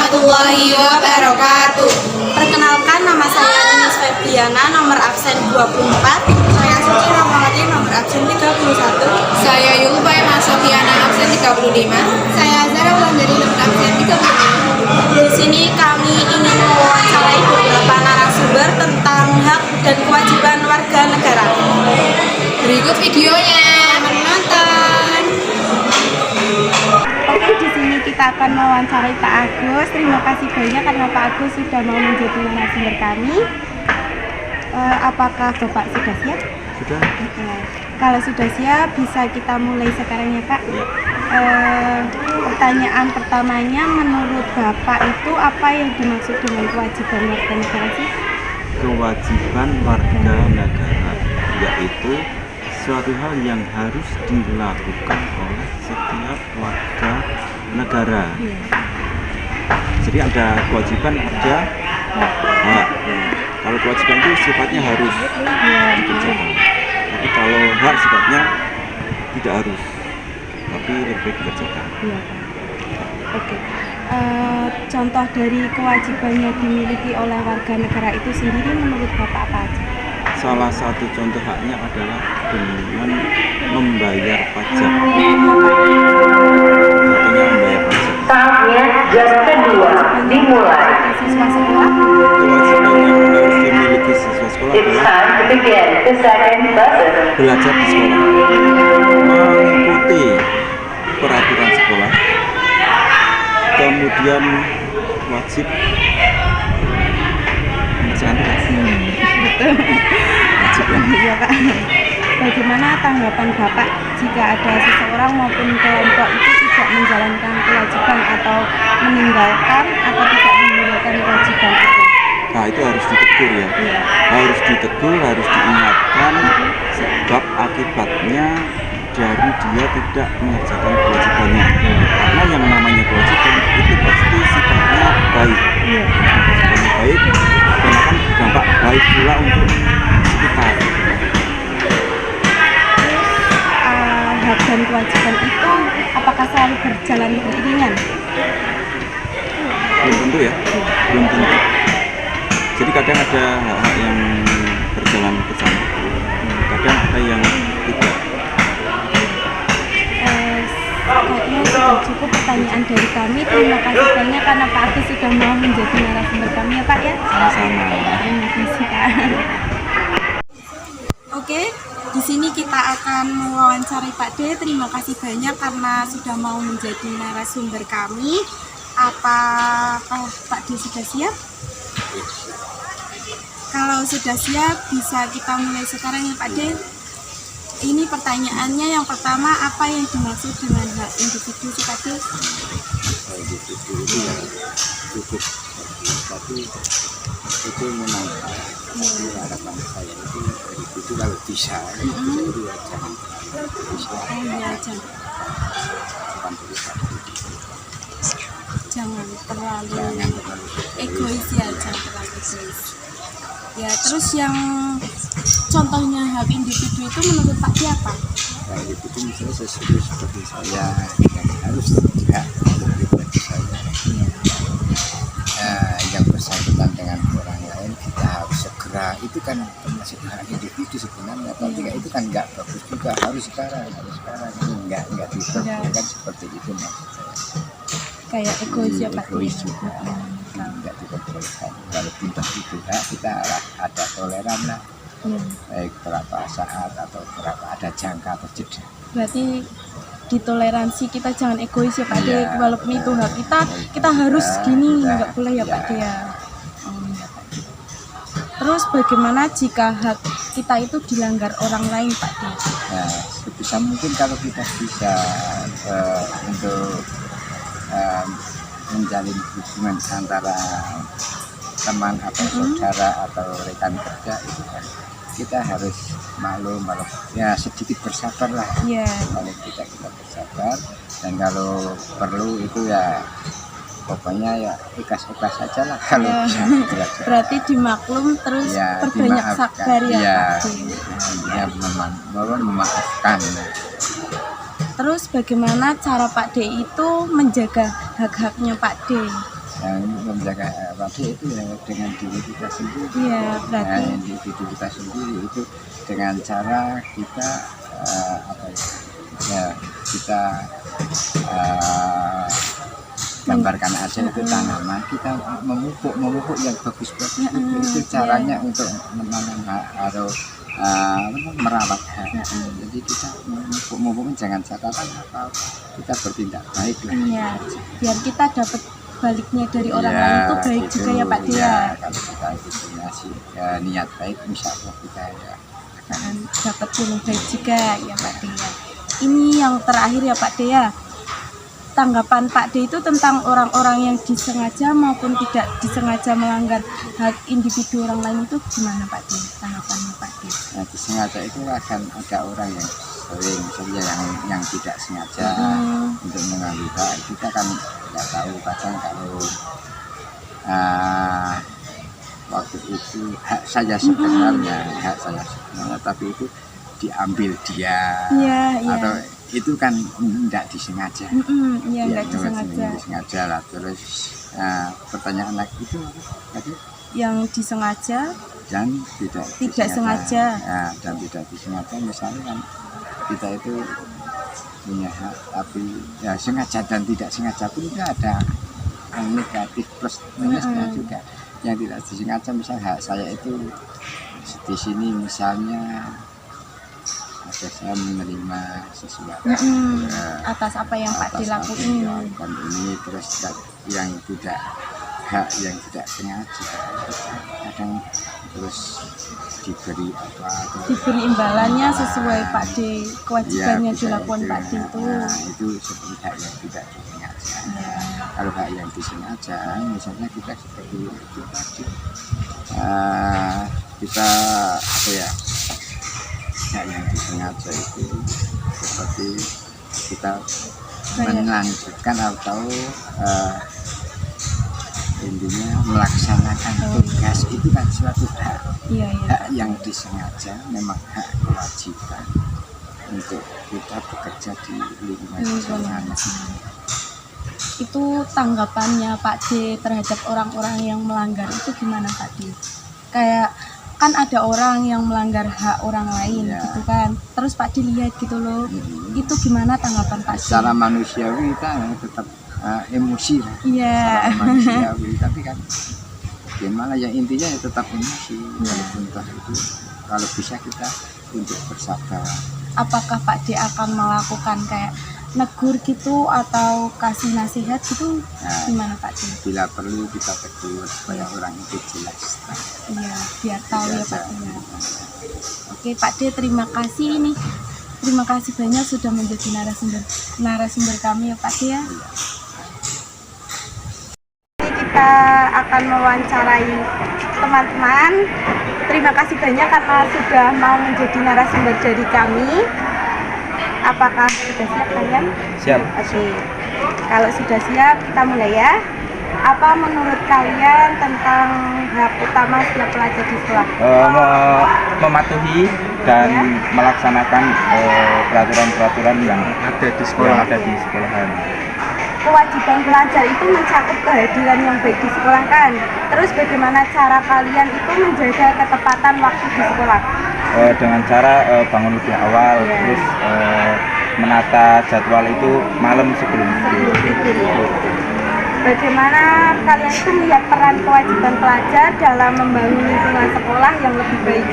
warahmatullahi wabarakatuh. Perkenalkan, nama saya Ninis Febriana, nomor absen 24. Saya Suci Rahmawati, nomor absen 31. Saya Yulbay Masofiana, absen 35. Saya Zara Wulandari, nomor absen 35. Di sini kami ingin mewawancarai beberapa narasumber tentang hak dan kewajiban warga negara. Berikut videonya. Selamat menonton. Oke, di sini kita akan mewawancarai Pak Agus. Terima kasih banyak karena Pak Agus sudah mau menjadi narasumber kami. Apakah Bapak sudah siap? Sudah. Kalau sudah siap, bisa kita mulai sekarang ya Pak. Pertanyaan pertamanya, menurut Bapak itu apa yang dimaksud dengan kewajiban warga negara sih? Kewajiban warga negara yaitu suatu hal yang harus dilakukan oleh setiap warga negara. Jadi ada kewajiban, ada hak. Kalau kewajiban itu sifatnya harus dikerjakan. Tapi kalau hak sifatnya tidak harus, tapi lebih dikerjakan. Oke. Contoh dari kewajiban yang dimiliki oleh warga negara itu sendiri menurut Bapak apa aja? Salah satu contoh haknya adalah dengan membayar pajak. Contohnya membayar pajak. Saatnya jam kedua dimulai. Siswa sekolah. Kewajiban yang harus dimiliki siswa sekolah It's adalah time to begin the second lesson. belajar di sekolah, mengikuti peraturan sekolah, kemudian wajib mengerjakan tugas. Wajib ya. Iya Pak. Bagaimana tanggapan Bapak jika ada seseorang maupun kelompok itu tidak menjalankan kewajiban atau meninggalkan atau tidak menjalankan kewajiban itu? Nah itu harus ditegur ya. Iya. Harus ditegur, harus diingatkan sebab akibatnya dari dia tidak mengerjakan kewajibannya. Karena yang namanya kewajiban itu pasti sifatnya baik. Iya. Sifatnya baik dan akan berdampak baik pula untuk sekitar. Hak dan kewajiban itu apakah selalu berjalan beriringan? Belum tentu ya, belum tentu. Jadi kadang ada hak-hak yang berjalan bersama, kadang ada yang tidak. Kayaknya sudah cukup pertanyaan dari kami. Terima kasih banyak karena Pak Agus sudah mau menjadi narasumber kami ya Pak ya. Sama-sama. Terima kasih Pak. Oke, di sini kita akan mewawancarai Pak D. Terima kasih banyak karena sudah mau menjadi narasumber kami. Apakah Pak D sudah siap? Kalau sudah siap, bisa kita mulai sekarang ya Pak D. Ini pertanyaannya yang pertama, apa yang dimaksud dengan hak individu sih Pak D? Individu itu ya cukup, tapi itu memang tapi harapan saya itu individu kalau bisa itu ya jangan bisa Jangan terlalu egois ya, jangan terlalu egois. Ya, terus yang contohnya hak individu itu menurut Pak D apa? nah, individu misalnya seperti saya yang harus hak pribadi saya yang bersangkutan dengan orang lain kita harus segera, itu kan termasuk hak individu sebenarnya, tapi itu kan nggak bagus juga, harus sekarang ini nggak diperbolehkan seperti itu maksud saya. Kayak egois ya Pak D. Egois juga nggak diperbolehkan. Kalau pindah itu hak, kita ada toleran lah, baik berapa saat atau berapa ada jangka atau jeda. Berarti Ditoleransi, kita jangan egois ya Pak D. Iya. Walaupun itu hak kita harus gini, nggak boleh ya Pak D ya. Terus bagaimana jika hak kita itu dilanggar orang lain Pak D? Nah, sebisa mungkin kalau kita bisa untuk menjalin hubungan antara teman atau saudara atau rekan kerja itu kan kita harus maklum ya sedikit bersabar lah. Kalau kita bersabar, dan kalau perlu itu ya pokoknya ya ikhlas-ikhlas saja lah kalau bisa belajar. Berarti dimaklum terus Ya, perbanyak sabar ya, Pak D. Intinya memaafkan. Terus bagaimana cara Pak D itu menjaga hak-haknya Pak D? yang menjaga Pakde itu ya dengan diri kita sendiri. Iya, berarti. Nah, individu kita sendiri itu dengan cara kita apa ya kita gambarkan aja itu tanaman, kita memupuk yang bagus-bagus itu caranya untuk menanam atau merawat hak. Jadi kita memupuk jangan catatan atau kita bertindak baik lah. Iya, biar kita dapat baliknya dari orang lain itu baik gitu, juga ya Pak Dia. Ya, kalau kita itu ngasih niat baik, insya Allah kita ya akan dapat yang baik juga ya Pak Dia. Ini yang terakhir ya Pak Dia. Tanggapan Pak D itu tentang orang-orang yang disengaja maupun tidak disengaja melanggar hak individu orang lain itu gimana Pak D? Tanggapannya Pak D? Nah, disengaja itu akan ada orang yang sering, misalnya yang tidak sengaja untuk mengganggu hak. Kita kan nggak tahu, kadang kalau waktu itu hak saya sebenarnya, tapi itu diambil dia, atau itu kan tidak disengaja. Iya, nggak disengaja lah. Terus pertanyaan lagi itu tadi yang disengaja dan tidak sengaja. Ya, dan tidak disengaja, misalnya kan kita itu punya hak, tapi ya sengaja dan tidak sengaja pun itu ada yang negatif plus minusnya juga. Yang tidak disengaja, misalnya hak saya itu di sini misalnya ada saya menerima sesuatu atas apa yang Pak dilakuin ini, terus yang tidak hak yang tidak sengaja kadang terus diberi diberi imbalannya sesuai Pak D, kewajibannya dilakukan Pak D itu. Nah, itu seperti hak yang tidak disengaja. Kalau hak yang disengaja, misalnya kita seperti itu tadi, kita apa ya, hak yang disengaja itu seperti kita melanjutkan atau intinya melaksanakan tugas itu kan suatu hak. Hak yang disengaja memang hak kewajiban untuk kita bekerja di lingkungan sana. Itu tanggapannya Pak D terhadap orang-orang yang melanggar itu gimana Pak D? Kayak kan ada orang yang melanggar hak orang lain gitu kan, terus Pak D lihat gitu loh, itu gimana tanggapan Pak D? Secara manusiawi kita tetap emosi lah, manusiawi, tapi kan gimana ya, intinya ya tetap emosi. Kalau bisa kita untuk bersabar. Apakah Pak D akan melakukan kayak negur gitu atau kasih nasihat gitu, gimana Pak D? Bila perlu kita tegur supaya orang itu jelas. Iya, biar tahu ya Pak D. Oke Pak D, terima kasih ini. Terima kasih banyak sudah menjadi narasumber kami ya Pak D ya. Kita akan mewawancarai teman-teman. Terima kasih banyak karena sudah mau menjadi narasumber dari kami. Apakah sudah siap kalian? Siap. Oke. Kalau sudah siap, kita mulai ya. Apa menurut kalian tentang hak utama setiap pelajar di sekolah? Mematuhi dan melaksanakan peraturan-peraturan yang ada di sekolah. Kewajiban pelajar itu mencakup kehadiran yang baik di sekolah kan? Terus bagaimana cara kalian itu menjaga ketepatan waktu di sekolah? Dengan cara bangun lebih awal, terus menata jadwal itu malam sebelum tidur. Bagaimana kalian itu melihat peran kewajiban pelajar dalam membangun lingkungan sekolah yang lebih baik?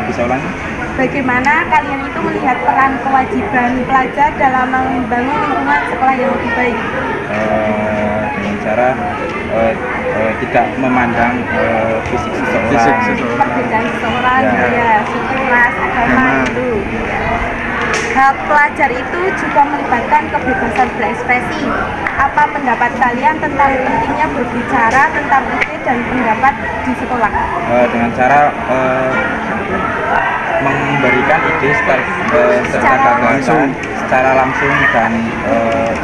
Bisa ulangi? Bagaimana kalian itu melihat peran kewajiban pelajar dalam membangun lingkungan sekolah yang lebih baik? Dengan cara tidak memandang fisik seseorang, perbedaan seseorang, suku, ras, agama itu. Hak pelajar itu juga melibatkan kebebasan berekspresi. Apa pendapat kalian tentang pentingnya berbicara tentang ide dan pendapat di sekolah? Dengan cara memberikan ide secara langsung dan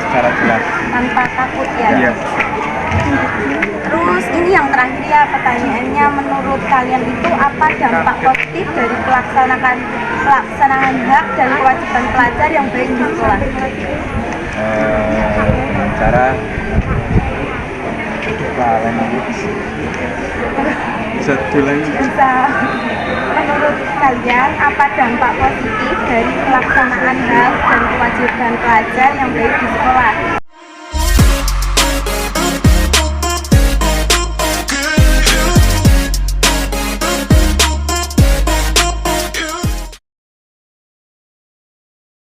secara jelas, tanpa takut ya. Terus ini yang terakhir ya, pertanyaannya, menurut kalian itu apa dampak positif dari pelaksanaan hak dan kewajiban pelajar yang baik di sekolah? Dengan Sarah. Satu lagi. Bisa menurut kalian apa dampak positif dari pelaksanaan hal dan kewajiban pelajar yang baik di sekolah?